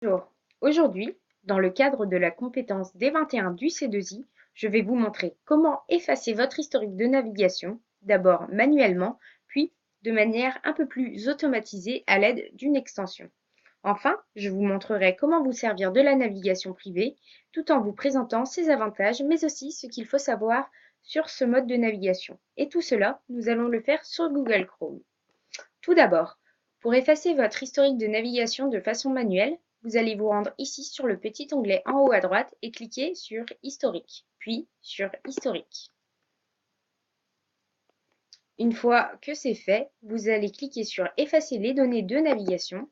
Bonjour, aujourd'hui, dans le cadre de la compétence D21 du C2I, je vais vous montrer comment effacer votre historique de navigation, d'abord manuellement, puis de manière un peu plus automatisée à l'aide d'une extension. Enfin, je vous montrerai comment vous servir de la navigation privée, tout en vous présentant ses avantages, mais aussi ce qu'il faut savoir sur ce mode de navigation. Et tout cela, nous allons le faire sur Google Chrome. Tout d'abord, pour effacer votre historique de navigation de façon manuelle, vous allez vous rendre ici sur le petit onglet en haut à droite et cliquer sur Historique, puis sur Historique. Une fois que c'est fait, vous allez cliquer sur Effacer les données de navigation.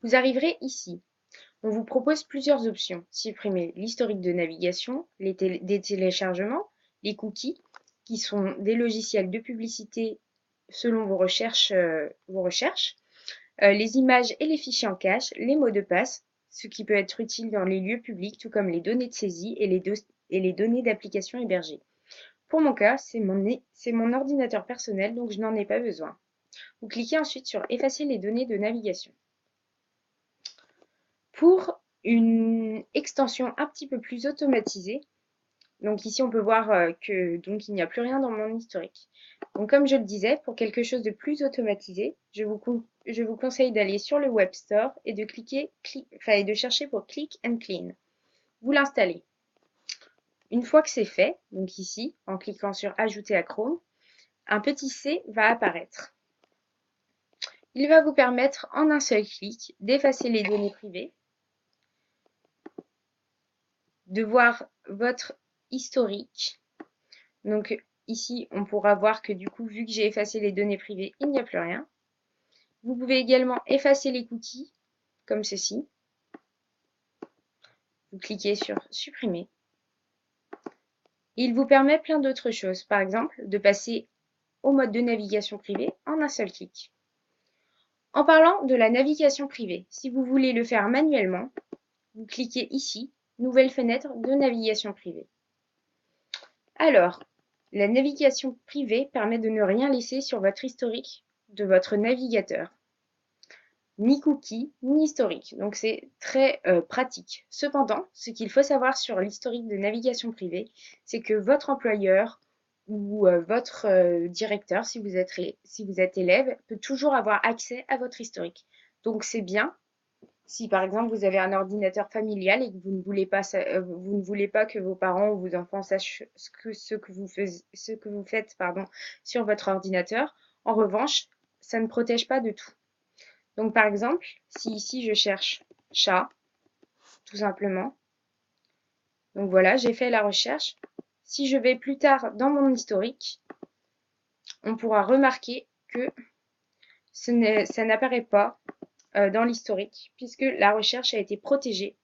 Vous arriverez ici. On vous propose plusieurs options. Supprimer l'historique de navigation, des téléchargements, les cookies, qui sont des logiciels de publicité selon vos recherches, les images et les fichiers en cache, les mots de passe, ce qui peut être utile dans les lieux publics, tout comme les données de saisie et les données d'application hébergées. Pour mon cas, c'est mon ordinateur personnel, donc je n'en ai pas besoin. Vous cliquez ensuite sur Effacer les données de navigation. Pour une extension un petit peu plus automatisée, donc ici on peut voir que donc il n'y a plus rien dans mon historique. Donc comme je le disais, pour quelque chose de plus automatisé, je vous conseille d'aller sur le Web Store et de chercher pour Click and Clean. Vous l'installez. Une fois que c'est fait, donc ici, en cliquant sur Ajouter à Chrome, un petit C va apparaître. Il va vous permettre en un seul clic d'effacer les données privées, de voir votre historique. Donc ici, on pourra voir que du coup, vu que j'ai effacé les données privées, il n'y a plus rien. Vous pouvez également effacer les cookies, comme ceci. Vous cliquez sur Supprimer. Il vous permet plein d'autres choses, par exemple de passer au mode de navigation privée en un seul clic. En parlant de la navigation privée, si vous voulez le faire manuellement, vous cliquez ici, Nouvelle fenêtre de navigation privée. Alors, la navigation privée permet de ne rien laisser sur votre historique de votre navigateur. Ni cookies, ni historique. Donc c'est très pratique. Cependant, ce qu'il faut savoir sur l'historique de navigation privée, c'est que votre employeur ou votre directeur, si vous êtes élève, peut toujours avoir accès à votre historique. Donc c'est bien si par exemple vous avez un ordinateur familial et que vous ne voulez pas que vos parents ou vos enfants sachent ce que vous faites sur votre ordinateur. En revanche, ça ne protège pas de tout. Donc par exemple, si ici je cherche chat, tout simplement, donc voilà, j'ai fait la recherche. Si je vais plus tard dans mon historique, on pourra remarquer que ça n'apparaît pas dans l'historique puisque la recherche a été protégée.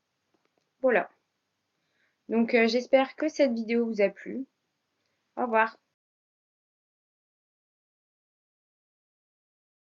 Voilà. Donc j'espère que cette vidéo vous a plu. Au revoir.